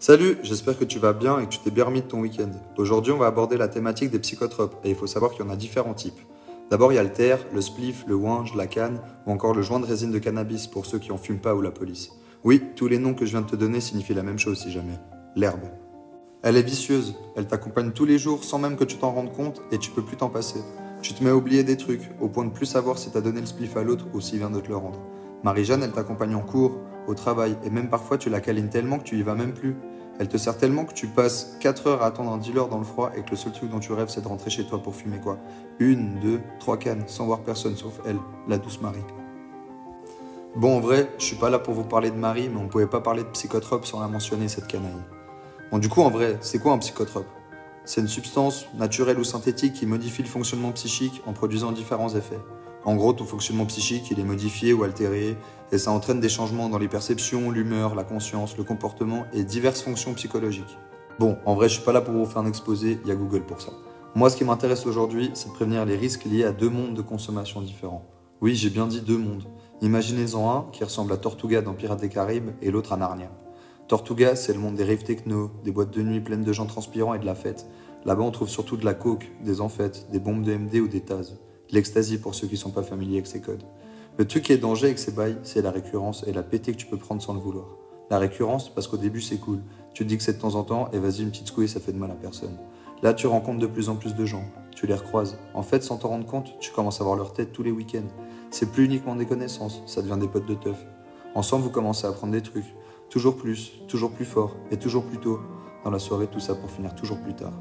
Salut, j'espère que tu vas bien et que tu t'es bien remis de ton week-end. Aujourd'hui, on va aborder la thématique des psychotropes et il faut savoir qu'il y en a différents types. D'abord, il y a le terre, le spliff, le ouinge, la canne ou encore le joint de résine de cannabis pour ceux qui en fument pas ou la police. Oui, tous les noms que je viens de te donner signifient la même chose si jamais. L'herbe. Elle est vicieuse, elle t'accompagne tous les jours sans même que tu t'en rendes compte et tu peux plus t'en passer. Tu te mets à oublier des trucs, au point de plus savoir si t'as donné le spliff à l'autre ou s'il vient de te le rendre. Marie-Jeanne, elle t'accompagne en cours, au travail et même parfois tu la câlines tellement que tu y vas même plus. Elle te sert tellement que tu passes 4 heures à attendre un dealer dans le froid et que le seul truc dont tu rêves c'est de rentrer chez toi pour fumer quoi. 1, 2, 3 cannes sans voir personne sauf elle, la douce Marie. Bon en vrai, je suis pas là pour vous parler de Marie mais on pouvait pas parler de psychotrope sans la mentionner cette canaille. Bon du coup en vrai, c'est quoi un psychotrope? C'est une substance naturelle ou synthétique qui modifie le fonctionnement psychique en produisant différents effets. En gros, ton fonctionnement psychique, il est modifié ou altéré, et ça entraîne des changements dans les perceptions, l'humeur, la conscience, le comportement et diverses fonctions psychologiques. Bon, en vrai, je suis pas là pour vous faire un exposé, il y a Google pour ça. Moi, ce qui m'intéresse aujourd'hui, c'est de prévenir les risques liés à deux mondes de consommation différents. Oui, j'ai bien dit deux mondes. Imaginez-en un qui ressemble à Tortuga dans Pirates des Caraïbes et l'autre à Narnia. Tortuga, c'est le monde des raves techno, des boîtes de nuit pleines de gens transpirants et de la fête. Là-bas, on trouve surtout de la coke, des amphètes, des bombes de MD ou des tazes. De l'ecstasy pour ceux qui sont pas familiers avec ces codes. Le truc qui est danger avec ces bails, c'est la récurrence et la pété que tu peux prendre sans le vouloir. La récurrence, parce qu'au début c'est cool. Tu te dis que c'est de temps en temps, et vas-y une petite secouée, ça fait de mal à personne. Là, tu rencontres de plus en plus de gens. Tu les recroises. En fait, sans t'en rendre compte, tu commences à voir leur tête tous les week-ends. C'est plus uniquement des connaissances, ça devient des potes de teuf. Ensemble, vous commencez à apprendre des trucs. Toujours plus fort, et toujours plus tôt. Dans la soirée, tout ça pour finir toujours plus tard.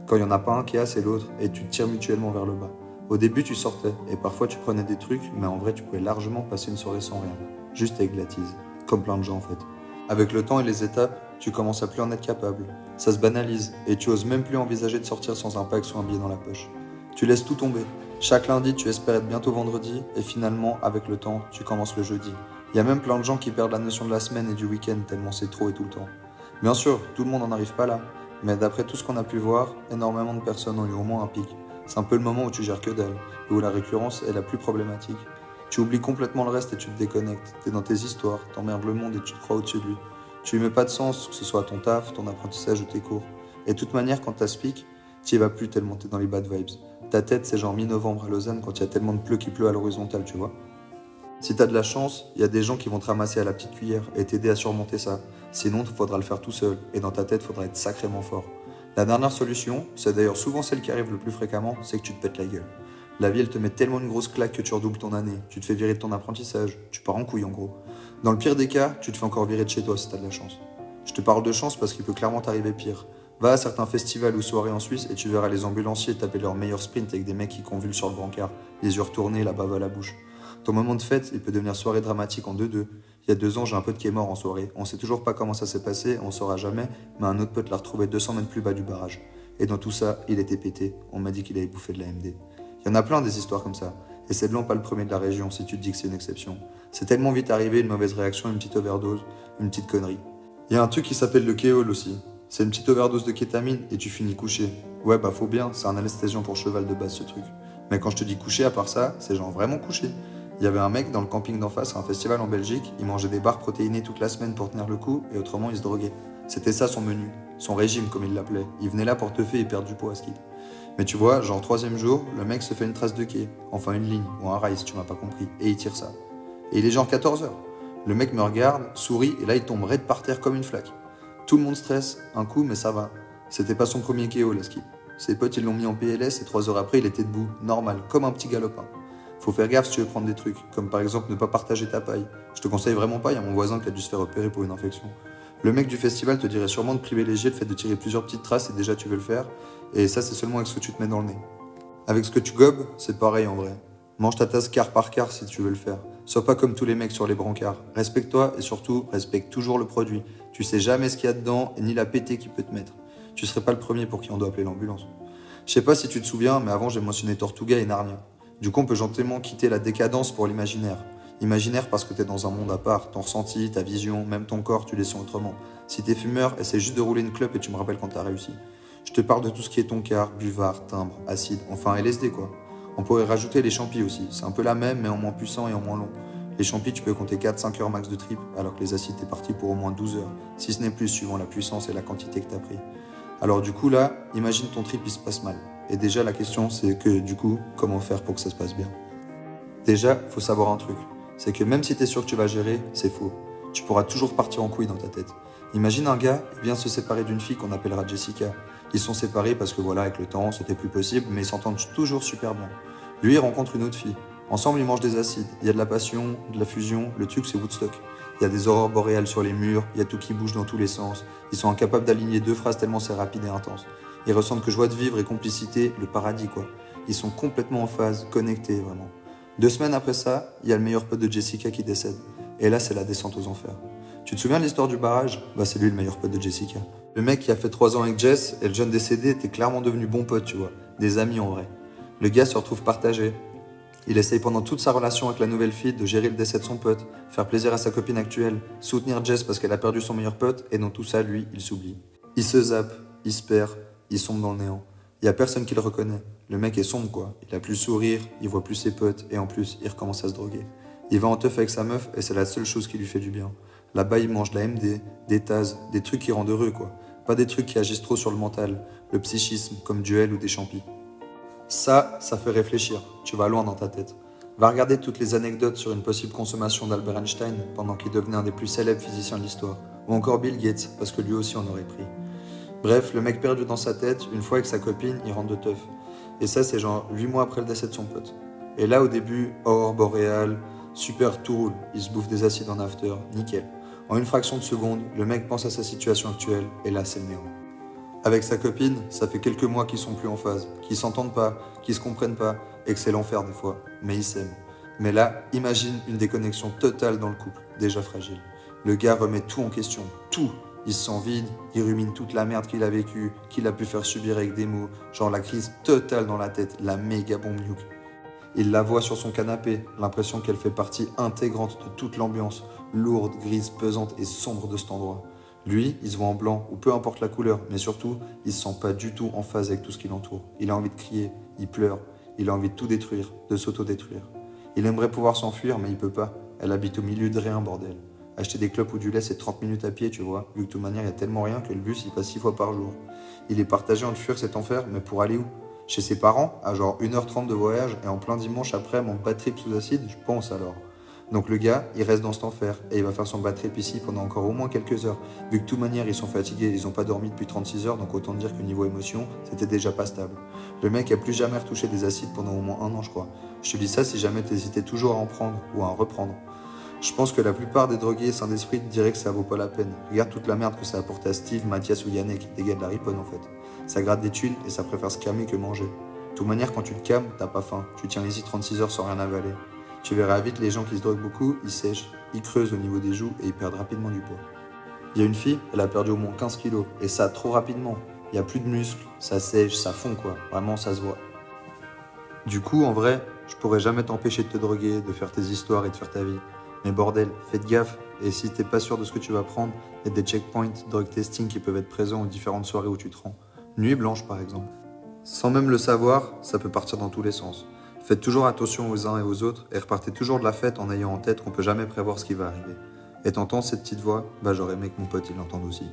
Quand il n'y en a pas un qui a, c'est l'autre, et tu te tires mutuellement vers le bas. Au début, tu sortais, et parfois tu prenais des trucs, mais en vrai, tu pouvais largement passer une soirée sans rien. Juste avec de la tease. Comme plein de gens en fait. Avec le temps et les étapes, tu commences à plus en être capable. Ça se banalise, et tu oses même plus envisager de sortir sans un pack ou un billet dans la poche. Tu laisses tout tomber. Chaque lundi, tu espères être bientôt vendredi, et finalement, avec le temps, tu commences le jeudi. Il y a même plein de gens qui perdent la notion de la semaine et du week-end tellement c'est trop et tout le temps. Bien sûr, tout le monde n'en arrive pas là, mais d'après tout ce qu'on a pu voir, énormément de personnes ont eu au moins un pic. C'est un peu le moment où tu gères que dalle, et où la récurrence est la plus problématique. Tu oublies complètement le reste et tu te déconnectes. T'es dans tes histoires, t'emmerdes le monde et tu te crois au-dessus de lui. Tu lui mets pas de sens, que ce soit ton taf, ton apprentissage ou tes cours. Et de toute manière, quand t'as speak, t'y vas plus tellement t'es dans les bad vibes. Ta tête, c'est genre mi-novembre à Lausanne quand il y a tellement de pleu qui pleut à l'horizontale, tu vois. Si t'as de la chance, il y a des gens qui vont te ramasser à la petite cuillère et t'aider à surmonter ça. Sinon, il faudra le faire tout seul, et dans ta tête, il faudra être sacrément fort. La dernière solution, c'est d'ailleurs souvent celle qui arrive le plus fréquemment, c'est que tu te pètes la gueule. La vie, elle te met tellement une grosse claque que tu redoubles ton année, tu te fais virer de ton apprentissage, tu pars en couille en gros. Dans le pire des cas, tu te fais encore virer de chez toi si t'as de la chance. Je te parle de chance parce qu'il peut clairement t'arriver pire. Va à certains festivals ou soirées en Suisse et tu verras les ambulanciers taper leur meilleur sprint avec des mecs qui convulsent sur le brancard, les yeux retournés, la bave à la bouche. Ton moment de fête, il peut devenir soirée dramatique en 2-2. Il y a 2 ans, j'ai un pote qui est mort en soirée. On sait toujours pas comment ça s'est passé, on saura jamais, mais un autre pote l'a retrouvé 200 mètres plus bas du barrage. Et dans tout ça, il était pété. On m'a dit qu'il avait bouffé de la MD. Il y en a plein des histoires comme ça. Et c'est blanc pas le premier de la région si tu te dis que c'est une exception. C'est tellement vite arrivé, une mauvaise réaction, une petite overdose, une petite connerie. Il y a un truc qui s'appelle le kéol aussi. C'est une petite overdose de kétamine et tu finis couché. Ouais bah faut bien, c'est un anesthésiant pour cheval de base ce truc. Mais quand je te dis couché à part ça, c'est genre vraiment couché. Il y avait un mec dans le camping d'en face à un festival en Belgique, il mangeait des barres protéinées toute la semaine pour tenir le coup et autrement il se droguait. C'était ça son menu, son régime comme il l'appelait. Il venait là pour teuffer et perdre du poids à skip. Mais tu vois, genre 3e jour, le mec se fait une trace de quai, enfin une ligne ou un rail si tu m'as pas compris, et il tire ça. Et il est genre 14h. Le mec me regarde, sourit et là il tombe raide par terre comme une flaque. Tout le monde stresse, un coup mais ça va. C'était pas son premier KO la skip. Ses potes ils l'ont mis en PLS et 3 heures après il était debout, normal, comme un petit galopin. Faut faire gaffe si tu veux prendre des trucs, comme par exemple ne pas partager ta paille. Je te conseille vraiment pas, il y a mon voisin qui a dû se faire opérer pour une infection. Le mec du festival te dirait sûrement de privilégier le fait de tirer plusieurs petites traces et déjà tu veux le faire, et ça c'est seulement avec ce que tu te mets dans le nez. Avec ce que tu gobes, c'est pareil en vrai. Mange ta tasse quart par quart si tu veux le faire. Sois pas comme tous les mecs sur les brancards. Respecte-toi et surtout, respecte toujours le produit. Tu sais jamais ce qu'il y a dedans et ni la pété qu'il peut te mettre. Tu serais pas le premier pour qui on doit appeler l'ambulance. Je sais pas si tu te souviens, mais avant j'ai mentionné Tortuga et Narnia. Du coup, on peut gentiment quitter la décadence pour l'imaginaire. Imaginaire parce que t'es dans un monde à part, ton ressenti, ta vision, même ton corps, tu les sens autrement. Si t'es fumeur, essaie juste de rouler une clope et tu me rappelles quand t'as réussi. Je te parle de tout ce qui est toncar, buvard, timbre, acide, enfin LSD quoi. On pourrait rajouter les champis aussi, c'est un peu la même mais en moins puissant et en moins long. Les champis, tu peux compter 4-5 heures max de trip, alors que les acides, t'es parti pour au moins 12 heures, si ce n'est plus, suivant la puissance et la quantité que t'as pris. Alors du coup là, imagine ton trip, il se passe mal. Et déjà la question, c'est que du coup, comment faire pour que ça se passe bien? Déjà, faut savoir un truc, c'est que même si t'es sûr que tu vas gérer, c'est faux. Tu pourras toujours partir en couille dans ta tête. Imagine un gars, il vient se séparer d'une fille qu'on appellera Jessica. Ils sont séparés parce que voilà, avec le temps, c'était plus possible, mais ils s'entendent toujours super bien. Lui, il rencontre une autre fille. Ensemble, ils mangent des acides. Il y a de la passion, de la fusion. Le truc, c'est Woodstock. Il y a des aurores boréales sur les murs. Il y a tout qui bouge dans tous les sens. Ils sont incapables d'aligner 2 phrases tellement c'est rapide et intense. Ils ressentent que joie de vivre et complicité, le paradis quoi. Ils sont complètement en phase, connectés vraiment. 2 semaines après ça, il y a le meilleur pote de Jessica qui décède. Et là, c'est la descente aux enfers. Tu te souviens de l'histoire du barrage? Bah, c'est lui le meilleur pote de Jessica. Le mec qui a fait 3 ans avec Jess et le jeune décédé étaient clairement devenus bons potes, tu vois. Des amis en vrai. Le gars se retrouve partagé. Il essaye pendant toute sa relation avec la nouvelle fille de gérer le décès de son pote, faire plaisir à sa copine actuelle, soutenir Jess parce qu'elle a perdu son meilleur pote, et dans tout ça, lui, il s'oublie. Il se zappe, il se perd, il sombre dans le néant. Il y a personne qui le reconnaît. Le mec est sombre quoi. Il a plus le sourire, il voit plus ses potes, et en plus, il recommence à se droguer. Il va en teuf avec sa meuf, et c'est la seule chose qui lui fait du bien. Là-bas, il mange de la MD, des tases, des trucs qui rendent heureux quoi. Pas des trucs qui agissent trop sur le mental, le psychisme, comme Duel ou des champis. Ça fait réfléchir. Tu vas loin dans ta tête. Va regarder toutes les anecdotes sur une possible consommation d'Albert Einstein pendant qu'il devenait un des plus célèbres physiciens de l'histoire. Ou encore Bill Gates, parce que lui aussi en aurait pris. Bref, le mec perdu dans sa tête, une fois avec sa copine, il rentre de teuf. Et ça, c'est genre 8 mois après le décès de son pote. Et là, au début, aurore boréale, super, tout roule. Il se bouffe des acides en after, nickel. En une fraction de seconde, le mec pense à sa situation actuelle, et là, c'est le néant. Avec sa copine, ça fait quelques mois qu'ils sont plus en phase, qu'ils s'entendent pas, qu'ils se comprennent pas, et que c'est l'enfer des fois, mais ils s'aiment. Mais là, imagine une déconnexion totale dans le couple, déjà fragile. Le gars remet tout en question, tout. Il se sent vide, il rumine toute la merde qu'il a vécue, qu'il a pu faire subir avec des mots, genre la crise totale dans la tête, la méga bombe nuque. Il la voit sur son canapé, l'impression qu'elle fait partie intégrante de toute l'ambiance, lourde, grise, pesante et sombre de cet endroit. Lui, il se voit en blanc, ou peu importe la couleur, mais surtout, il se sent pas du tout en phase avec tout ce qui l'entoure. Il a envie de crier, il pleure, il a envie de tout détruire, de s'auto-détruire. Il aimerait pouvoir s'enfuir, mais il peut pas. Elle habite au milieu de rien, bordel. Acheter des clopes ou du lait, c'est 30 minutes à pied, tu vois, vu que de toute manière, il y a tellement rien que le bus, il passe 6 fois par jour. Il est partagé entre fuir cet enfer, mais pour aller où? Chez ses parents, à genre 1h30 de voyage, et en plein dimanche après mon bad trip sous acide, je pense alors. Donc le gars, il reste dans cet enfer, et il va faire son bad trip ici pendant encore au moins quelques heures. Vu que de toute manière, ils sont fatigués, ils ont pas dormi depuis 36 heures, donc autant dire que niveau émotion, c'était déjà pas stable. Le mec a plus jamais retouché des acides pendant au moins 1 an, je crois. Je te dis ça si jamais t'hésitais toujours à en prendre, ou à en reprendre. Je pense que la plupart des drogués sains d'esprit te diraient que ça vaut pas la peine. Regarde toute la merde que ça a apporté à Steve, Mathias ou Yannick, des gars de la riponne en fait. Ça gratte des thunes et ça préfère se calmer que manger. De toute manière, quand tu te calmes, t'as pas faim. Tu tiens easy 36 heures sans rien avaler. Tu verras vite, les gens qui se droguent beaucoup, ils sèchent, ils creusent au niveau des joues et ils perdent rapidement du poids. Il y a une fille, elle a perdu au moins 15 kilos, et ça trop rapidement. Il y a plus de muscles, ça sèche, ça fond quoi. Vraiment, ça se voit. Du coup, en vrai, je pourrais jamais t'empêcher de te droguer, de faire tes histoires et de faire ta vie. Mais bordel, faites gaffe, et si t'es pas sûr de ce que tu vas prendre, il y a des checkpoints, drug testing qui peuvent être présents aux différentes soirées où tu te rends. Nuit blanche par exemple. Sans même le savoir, ça peut partir dans tous les sens. Faites toujours attention aux uns et aux autres, et repartez toujours de la fête en ayant en tête qu'on peut jamais prévoir ce qui va arriver. Et t'entends cette petite voix? Bah j'aurais aimé que mon pote il l'entende aussi.